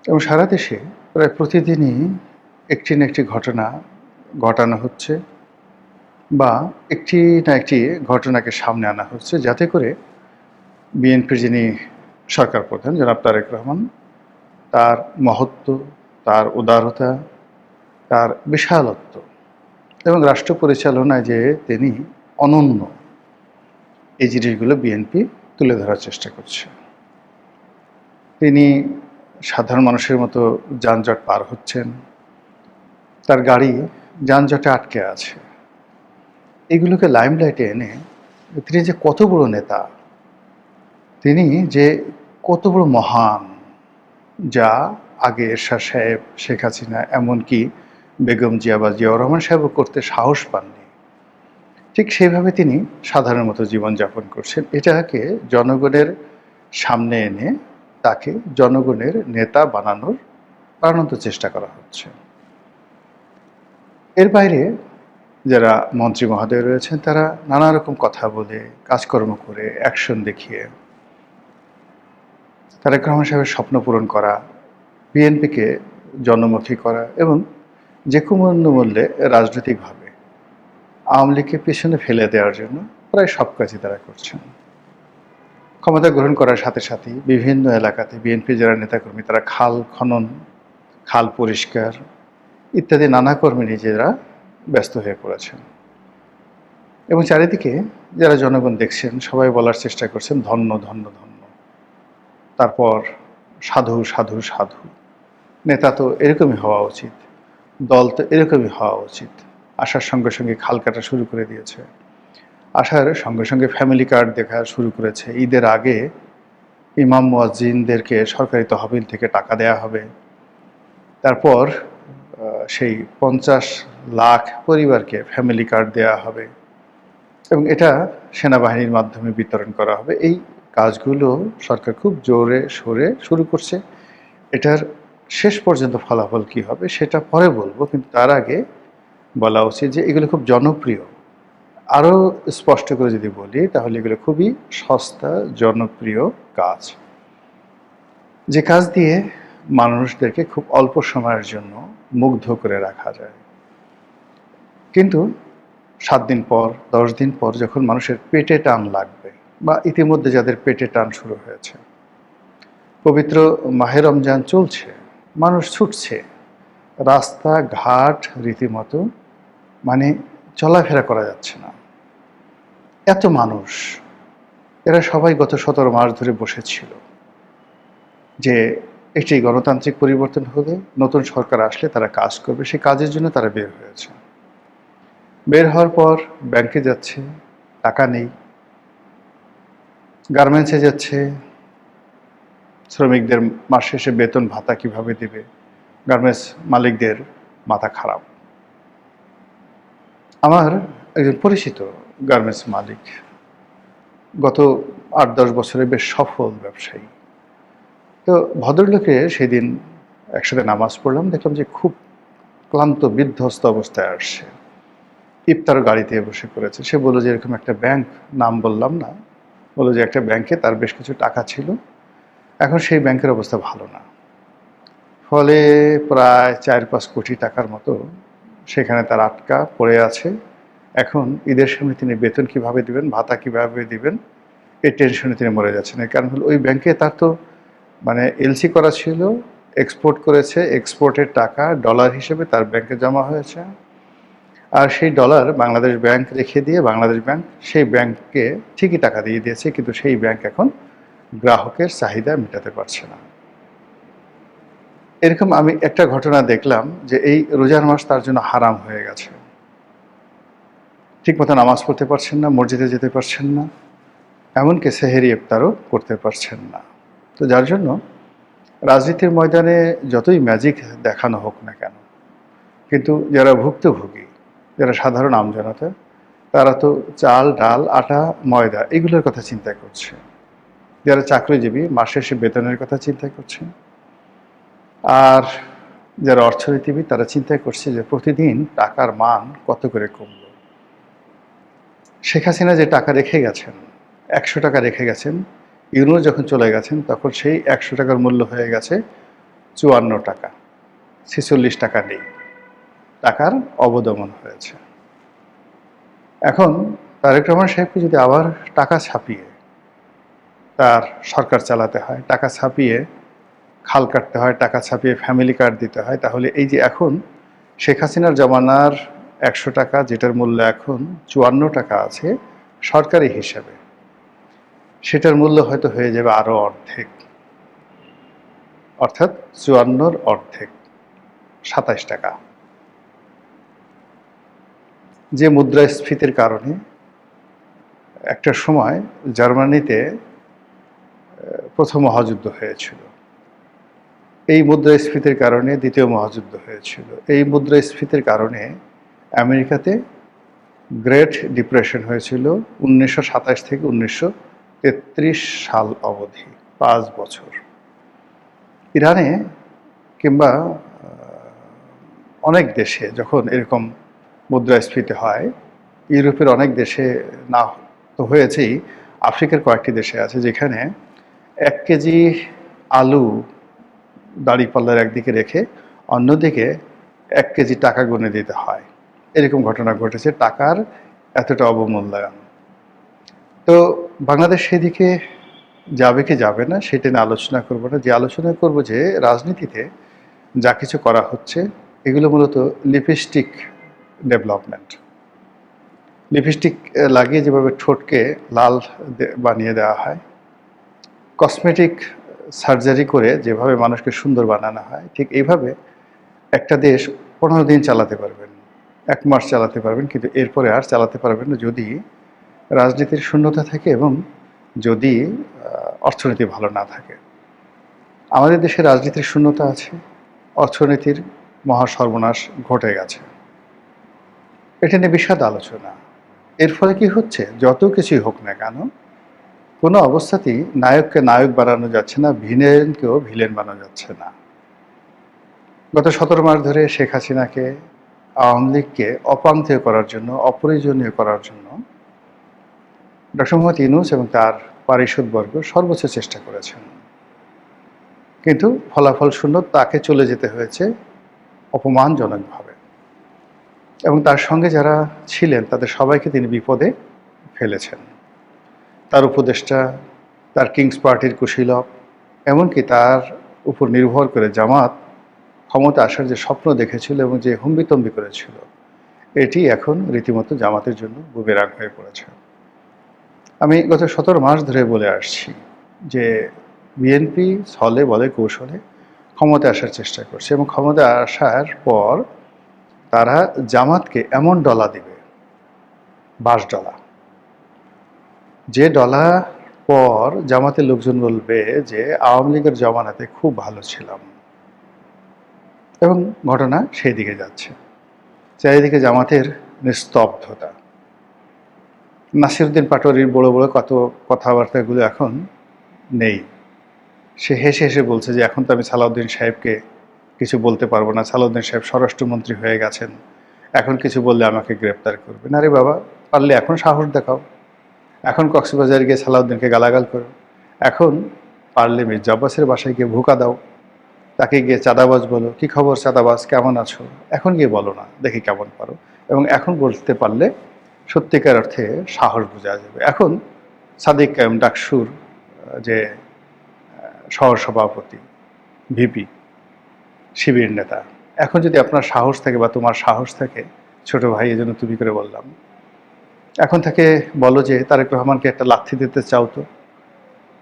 এবং সারা দেশে প্রায় প্রতিদিনই একটি না একটি ঘটনা ঘটানো হচ্ছে বা একটি না একটি ঘটনাকে সামনে আনা হচ্ছে, যাতে করে বিএনপির যিনি সরকার প্রধান জনাব তারেক রহমান, তার মহত্ব, তার উদারতা, তার বিশালত্ব এবং রাষ্ট্র পরিচালনায় যে তিনি অনন্য, এই জিনিসগুলো বিএনপি তুলে ধরার চেষ্টা করছে। তিনি সাধারণ মানুষের মতো যানজট পার হচ্ছেন, তার গাড়ি যানজটে আটকে আছে। এগুলোকে লাইমলাইটে এনে তিনি যে কত বড় নেতা, তিনি যে কত বড় মহান, যা আগে এরশাদ সাহেব, শেখ হাসিনা, এমনকি বেগম জিয়া বা জিয়াউর রহমান সাহেবও করতে সাহস পাননি, ঠিক সেইভাবে তিনি সাধারণের মতো জীবনযাপন করছেন। এটাকে জনগণের সামনে এনে তাকে জনগণের নেতা বানানোর চেষ্টা করা হচ্ছে। এর বাইরে যারা মন্ত্রী মহোদয় রয়েছেন, তারা নানা রকম কথা বলে, কাজকর্ম করে, অ্যাকশন দেখিয়ে তারেক রহমান সাহেবের স্বপ্ন পূরণ করা, বিএনপিকে জনমুখী করা এবং যে কোনো মূল্যে রাজনৈতিকভাবে আওয়ামী লীগকে পেছনে ফেলে দেওয়ার জন্য প্রায় সব কাজই তারা করছেন। ক্ষমতা গ্রহণ করার সাথে সাথেই বিভিন্ন এলাকাতে বিএনপি যারা নেতাকর্মী, তারা খাল খনন, খাল পরিষ্কার ইত্যাদি নানা কর্মে নিজেরা ব্যস্ত হয়ে পড়েছেন। এবং চারিদিকে যারা জনগণ দেখছেন, সবাই বলার চেষ্টা করছেন ধন্য ধন্য ধন্য। তারপর সাধু সাধু সাধু, নেতা তো এরকমই হওয়া উচিত, দল তো এরকমই হওয়া উচিত। আসার সঙ্গে সঙ্গে খাল কাটা শুরু করে দিয়েছে, আসার সঙ্গে সঙ্গে ফ্যামিলি কার্ড দেখা শুরু করেছে। ঈদের আগে ইমাম মুয়াজ্জিনদেরকে সরকারি তহবিল থেকে টাকা দেয়া হবে। তারপর সেই 50 লাখ পরিবারকে ফ্যামিলি কার্ড দেয়া হবে এবং এটা সেনাবাহিনীর মাধ্যমে বিতরণ করা হবে। এই কাজগুলো সরকার খুব জোরে সোরে শুরু করছে। এটার শেষ পর্যন্ত ফলাফল কী হবে সেটা পরে বলবো, কিন্তু তার আগে বলা উচিত যে এগুলো খুব জনপ্রিয়। আরও স্পষ্ট করে যদি বলি, তাহলে এগুলো খুবই সস্তা জনপ্রিয় কাজ, যে কাজ দিয়ে মানুষদেরকে খুব অল্প সময়ের জন্য মুগ্ধ করে রাখা যায়। কিন্তু 7 দিন পর, 10 দিন পর যখন মানুষের পেটে টান লাগবে, বা ইতিমধ্যে যাদের পেটে টান শুরু হয়েছে, পবিত্র মাহে রমজান চলছে, মানুষ ছুটছে, রাস্তাঘাট রীতিমতো মানে চলাফেরা করা যাচ্ছে না, এত মানুষ। এরা সবাই গত 17 মাস ধরে বসেছিল যে একটি গণতান্ত্রিক পরিবর্তন হলে, নতুন সরকার আসলে তারা কাজ করবে, সেই কাজের জন্য তারা বের হয়েছে। বের হওয়ার পর ব্যাংকে যাচ্ছে, টাকা নেই, গার্মেন্টসে যাচ্ছে, শ্রমিকদের মাস শেষে বেতন ভাতা কিভাবে দেবে, গার্মেন্টস মালিকদের মাথা খারাপ। আমার একজন পরিচিত গার্মেন্টস মালিক, গত 8-10 বছরে বেশ সফল ব্যবসায়ী। তো ভদ্রলোকে সেদিন একসাথে নামাজ পড়লাম, দেখলাম যে খুব ক্লান্ত বিধ্বস্ত অবস্থায় আসছে, ইফতার গাড়িতে বসে করেছে। সে বলল যে এরকম একটা ব্যাংক, নাম বললাম না, বললো যে একটা ব্যাংকে তার বেশ কিছু টাকা ছিল, এখন সেই ব্যাংকের অবস্থা ভালো না, ফলে প্রায় 4-5 কোটি টাকার মতো সেখানে তার আটকা পড়ে আছে। এখন ঈদের সময় তিনি বেতন কিভাবে দিবেন, ভাতা কিভাবে দিবেন, এই টেনশনে তিনি মরে যাচ্ছেন। এর কারণ হলো ওই ব্যাংকে তার তো মানে এলসি করা ছিল, এক্সপোর্ট করেছে, এক্সপোর্টের টাকা ডলার হিসেবে তার ব্যাংকে জমা হয়েছে, আর সেই ডলার বাংলাদেশ ব্যাংক রেখে দিয়ে বাংলাদেশ ব্যাংক সেই ব্যাংককে ঠিকই টাকা দিয়ে দিয়েছে, কিন্তু সেই ব্যাংক এখন গ্রাহকের চাহিদা মেটাতে পারছে না। এরকম আমি একটা ঘটনা দেখলাম যে এই রোজার মাস তার জন্য হারাম হয়ে গেছে। ঠিকমতো নামাজ পড়তে পারছেন না, মসজিদে যেতে পারছেন না, এমনকি সেহেরি ইফতারও করতে পারছেন না। তো যার জন্য রাজনীতির ময়দানে যতই ম্যাজিক দেখানো হোক না কেন, কিন্তু যারা ভুক্তভোগী, যারা সাধারণ আমজনতা, তারা তো চাল, ডাল, আটা, ময়দা এগুলোর কথা চিন্তা করছে। যারা চাকরিজীবী, মাস শেষে বেতনের কথা চিন্তা করছে। আর যারা অর্থনীতিবিদ, তারা চিন্তা করছে যে প্রতিদিন টাকার মান কত করে কমল। শেখ হাসিনা যে টাকা রেখে গেছেন, 100 টাকা রেখে গেছেন, ইউনূস যখন চলে গেছেন তখন সেই 100 টাকার মূল্য হয়ে গেছে টাকা, 46 টাকা নেই, টাকার অবদমন হয়েছে। এখন তারেক রহমান সাহেবকে যদি আবার টাকা ছাপিয়ে তার সরকার চালাতে হয়, টাকা ছাপিয়ে খাল কাটতে হয়, টাকা ছাপিয়ে ফ্যামিলি কার্ড দিতে হয়, তাহলে এই যে এখন শেখ হাসিনার জমানার 100 টাকা, যেটার মূল্য এখন 54 টাকা আছে সরকারি হিসাবে, সেটার মূল্য হয়তো হয়ে যাবে আরো অর্ধেক, অর্থাৎ 54-র অর্ধেক, 27 টাকা। যে মুদ্রাস্ফীতির কারণে একটা সময় জার্মানিতে প্রথম মহাযুদ্ধ হয়েছিল, এই মুদ্রাস্ফীতির কারণে দ্বিতীয় মহাযুদ্ধ হয়েছিল, এই মুদ্রাস্ফীতির কারণে আমেরিকাতে গ্রেট ডিপ্রেশন হয়েছিল 1927 থেকে 1933 সাল অবধি, 5 বছর। ইরানে কিংবা অনেক দেশে যখন এরকম মুদ্রাস্ফীতি হয়, ইউরোপের অনেক দেশে না তো হয়েছেই, আফ্রিকার কয়েকটি দেশে আছে যেখানে 1 কেজি আলু দাঁড়িপাল্লার একদিকে রেখে অন্যদিকে 1 কেজি টাকা গুনে দিতে হয়। এরকম ঘটনা ঘটেছে, টাকার এতটা অবমূল্যায়ন। তো বাংলাদেশ সেদিকে যাবে কি যাবে না সেটা নিয়ে আলোচনা করবো না, যে আলোচনা করব যে রাজনীতিতে যা কিছু করা হচ্ছে এগুলো মূলত লিপস্টিক ডেভেলপমেন্ট। লিপস্টিক লাগিয়ে যেভাবে ঠোঁটকে লাল বানিয়ে দেওয়া হয়, কসমেটিক সার্জারি করে যেভাবে মানুষকে সুন্দর বানানো হয়, ঠিক এইভাবে একটা দেশ 15 দিন চালাতে পারবেন, 1 মাস চালাতে পারবেন, কিন্তু এরপরে আর চালাতে পারবেন না যদি রাজনীতির শূন্যতা থাকে এবং যদি অর্থনীতি ভালো না থাকে। আমাদের দেশে রাজনীতির শূন্যতা আছে, অর্থনীতির মহা সর্বনাশ ঘটে গেছে, এটা নিয়ে বিশদ আলোচনা। এর ফলে কি হচ্ছে, যত কিছুই হোক না কেন, কোনো অবস্থাতেই নায়ককে নায়ক বানানো যাচ্ছে না, ভিলেনকেও ভিলেন বানানো যাচ্ছে না। গত 17 মাস ধরে শেখ হাসিনাকে, আওয়ামী লীগকে অপান্তেয় করার জন্য, অপ্রয়োজনীয় করার জন্য ডক্টর মোহাম্মদ ইউনূস এবং তার পারিষদবর্গ সর্বোচ্চ চেষ্টা করেছেন, কিন্তু ফলাফল শূন্য। তাকে চলে যেতে হয়েছে অপমানজনকভাবে, এবং তার সঙ্গে যারা ছিলেন তাদের সবাইকে তিনি বিপদে ফেলেছেন। তার উপদেষ্টা, তার কিংস পার্টির কুশীলব, এমনকি তার উপর নির্ভর করে জামাত ক্ষমতা আসার যে স্বপ্ন দেখেছিল এবং যে হুম্বিতম্বি করেছিল, এটি এখন রীতিমতো জামাতের জন্য বুমেরাং হয়ে পড়েছে। আমি গত 17 মাস ধরে বলে আসছি যে বিএনপি ছলে বলে কৌশলে ক্ষমতায় আসার চেষ্টা করছে, এবং ক্ষমতায় আসার পর তারা জামাতকে এমন ডলা দিবে, 22 ডলা, যে ডলা পর জামাতের লোকজন বলবে যে আওয়ামী লীগের জমানাতে খুব ভালো ছিলাম, এবং ঘটনা সেই দিকে যাচ্ছে। চারিদিকে জামাতের নিস্তব্ধতা। নাসিরউদ্দিন পাটোয়ারির বড় বড় কত কথাবার্তাগুলো এখন নেই। সে হেসে হেসে বলছে যে এখন তো আমি সালাউদ্দিন সাহেবকে কিছু বলতে পারবো না, সালাউদ্দিন সাহেব স্বরাষ্ট্রমন্ত্রী হয়ে গেছেন, এখন কিছু বললে আমাকে গ্রেপ্তার করবে। না রে বাবা, পারলে এখন সাহস দেখাও, এখন কক্সবাজার গিয়ে সালাউদ্দিনকে গালাগাল করো, এখন পারলে মির্জা আব্বাসের বাসায় গিয়ে ভুকা দাও, তাকে গিয়ে চাঁদাবাজ বলো, কি খবর চাঁদাবাজ, কেমন আছো, এখন গিয়ে বলো না, দেখি কেমন পারো। এবং এখন বলতে পারলে সত্যিকার অর্থে সাহস বোঝা যাবে। এখন সাদিক কায়েম ডাকসুর যে সহসভাপতি, ভিপি, শিবির নেতা, এখন যদি আপনার সাহস থাকে বা তোমার সাহস থাকে, ছোট ভাই এজন্য তুমি করে বললাম, এখন থেকে বলো যে তারেক রহমানকে একটা লাথি দিতে চাও তো,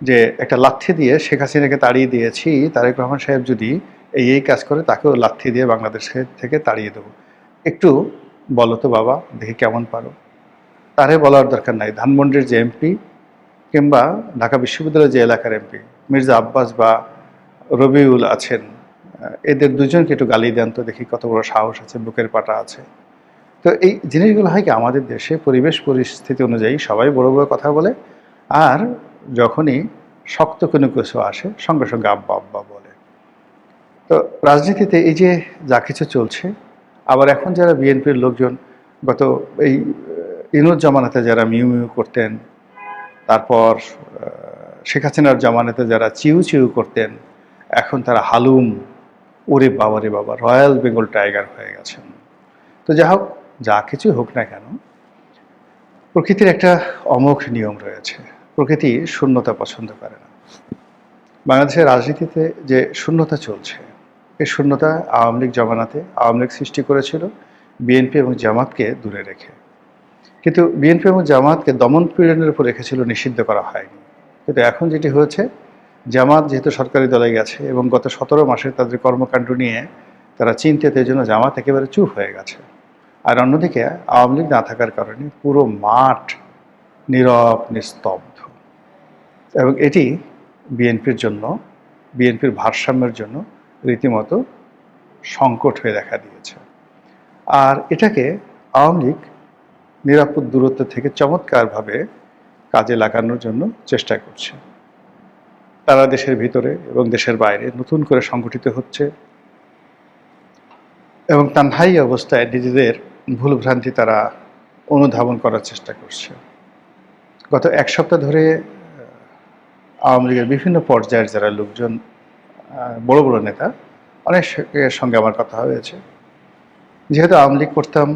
যে একটা লাথি দিয়ে শেখ হাসিনাকে তাড়িয়ে দিয়েছি, তারেক রহমান সাহেব যদি এই কাজ করে তাকেও লাথি দিয়ে বাংলাদেশের থেকে তাড়িয়ে দেবো, একটু বলো তো বাবা, দেখি কেমন পারো। তারে বলার দরকার নাই, ধানমন্ডির যে এমপি কিংবা ঢাকা বিশ্ববিদ্যালয়ের যে এলাকার এমপি মির্জা আব্বাস বা রবিউল আছেন, এদের দুজনকে একটু গালি দেন তো দেখি কত বড় সাহস আছে, বুকের পাটা আছে। তো এই জিনিসগুলো হয় কি, আমাদের দেশে পরিবেশ পরিস্থিতি অনুযায়ী সবাই বড় বড় কথা বলে, আর যখনই শক্ত কোনো কিছু আসে সঙ্গে সঙ্গে আব্বা আব্বা বলে। তো রাজনীতিতে এই যে যা কিছু চলছে, আবার এখন যারা বিএনপির লোকজন গত এই ইনুস জামানাতে যারা মিউ মিউ করতেন, তারপর শেখ হাসিনার জামানাতে যারা চিউ চিউ করতেন, এখন তারা হালুম ওরে বাবা রে বাবা, রয়্যাল বেঙ্গল টাইগার হয়ে গেছেন। তো যা হোক, যা কিছু হোক না কেন, প্রকৃতির একটা অমোঘ নিয়ম রয়েছে। প্রকৃতি শূন্যতা পছন্দ করে না। বাংলাদেশের রাজনীতিতে যে শূন্যতা চলছে, এই শূন্যতা আওয়ামী লীগ জমানাতে আওয়ামী লীগ সৃষ্টি করেছিল বিএনপি এবং জামাতকে দূরে রেখে। কিন্তু বিএনপি এবং জামাতকে দমন পীড়নের উপর রেখেছিল, নিষিদ্ধ করা হয়নি। কিন্তু এখন যেটি হয়েছে, জামাত যেহেতু সরকারি দলে গেছে এবং গত 17 মাসে তাদের কর্মকাণ্ড নিয়ে তারা চিন্তিত, এই জন্য জামাত একেবারে চুপ হয়ে গেছে। আর অন্যদিকে আওয়ামী লীগ না থাকার কারণে পুরো মাঠ নীরব নিস্তব্ধ, এবং এটি বিএনপির জন্য, বিএনপির ভারসাম্যের জন্য রীতিমতো সংকট হয়ে দেখা দিয়েছে। আর এটাকে আওয়ামী লীগ নিরাপদ দূরত্ব থেকে চমৎকারভাবে কাজে লাগানোর জন্য চেষ্টা করছে। তারা দেশের ভিতরে এবং দেশের বাইরে নতুন করে সংগঠিত হচ্ছে এবং তানহাই অবস্থায় নিজেদের ভুলভ্রান্তি তারা অনুধাবন করার চেষ্টা করছে। গত এক সপ্তাহ ধরে আওয়ামী লীগের বিভিন্ন পর্যায়ের যারা লোকজন, বড় বড় নেতা, অনেকের সঙ্গে আমার কথা হয়েছে। যেহেতু আওয়ামী লীগ করতাম,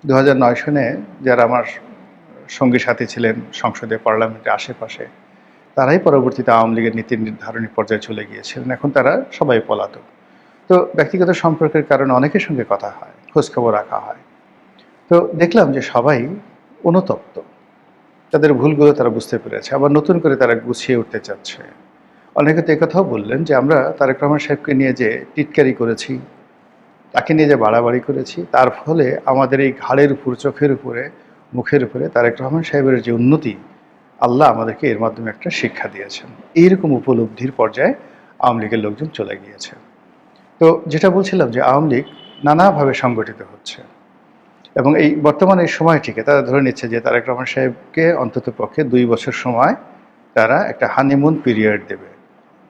2009 সনে যারা আমার সঙ্গী সাথী ছিলেন সংসদে, পার্লামেন্টের আশেপাশে, তারাই পরবর্তীতে আওয়ামী লীগের নীতি নির্ধারণী পর্যায়ে চলে গিয়েছিলেন। এখন তারা সবাই পলাতক। তো ব্যক্তিগত সম্পর্কের কারণে অনেকের সঙ্গে কথা হয়, খোঁজখবর রাখা হয়। তো দেখলাম যে সবাই অনুতপ্ত, তাদের ভুলগুলো তারা বুঝতে পেরেছে, আবার নতুন করে তারা গুছিয়ে উঠতে চাচ্ছে। অনেকে তো একথাও বললেন যে আমরা তারেক রহমান সাহেবকে নিয়ে যে টিটকারি করেছি, তাকে নিয়ে যে বাড়াবাড়ি করেছি, তার ফলে আমাদের এই ঘাড়ের উপর, চোখের উপরে, মুখের উপরে তারেক রহমান সাহেবের যে উন্নতি, আল্লাহ আমাদেরকে এর মাধ্যমে একটা শিক্ষা দিয়েছেন। এইরকম উপলব্ধির পর্যায়ে আওয়ামী লীগের লোকজন চলে গিয়েছে। তো যেটা বলছিলাম যে আওয়ামী লীগ নানাভাবে সংগঠিত হচ্ছে এবং এই বর্তমানে এই সময়টিকে তারা ধরে নিচ্ছে যে তারেক রহমান সাহেবকে অন্তত পক্ষে 2 বছর সময় তারা একটা হানিমুন পিরিয়ড দেবে।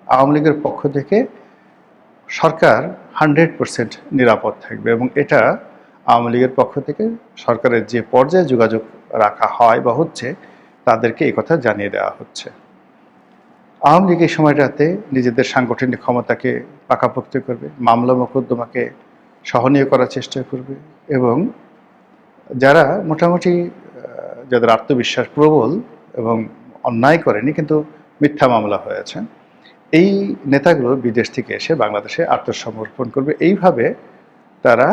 আওয়ামী লীগের পক্ষ থেকে সরকার 100% নিরাপদ থাকবে এবং এটা আওয়ামী লীগের পক্ষ থেকে সরকারের যে পর্যায়ে যোগাযোগ রাখা হয় বা হচ্ছে, তাদেরকে এই কথা জানিয়ে দেওয়া হচ্ছে। আওয়ামী লীগ এই সময়টাতে নিজেদের সাংগঠনিক ক্ষমতাকে পাকাপোক্ত করবে, মামলা মোকদ্দমাকে সহনীয় করার চেষ্টা করবে এবং যারা মোটামুটি যাদের আত্মবিশ্বাস প্রবল এবং অন্যায় করেনি কিন্তু মিথ্যা মামলা হয়েছে, এই নেতাগুলো বিদেশ থেকে এসে বাংলাদেশে আত্মসমর্পণ করবে। এইভাবে তারা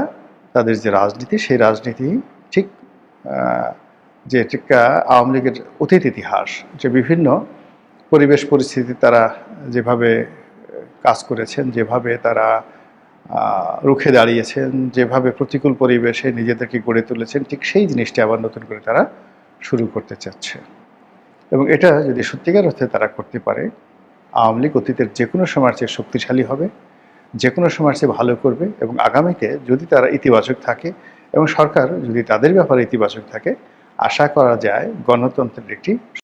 তাদের যে রাজনীতি, সেই রাজনীতি ঠিক যে আওয়ামী লীগের অতীত ইতিহাস, যে বিভিন্ন পরিবেশ পরিস্থিতি তারা যেভাবে কাজ করেছেন, যেভাবে তারা রুখে দাঁড়িয়েছেন, যেভাবে প্রতিকূল পরিবেশে নিজেদেরকে গড়ে তুলেছেন, ঠিক সেই জিনিসটি আবার নতুন করে তারা শুরু করতে চাচ্ছে। এবং এটা যদি সত্যিকার অর্থে তারা করতে পারে, আওয়ামী লীগ অতীতের যে কোনো সময়ের চেয়ে শক্তিশালী হবে, যে কোনো সময়ের চেয়ে ভালো করবে এবং আগামীতে যদি তারা ইতিবাচক থাকে এবং সরকার যদি তাদের ব্যাপারে ইতিবাচক থাকে, আশা করা যায় গণতন্ত্রের একটি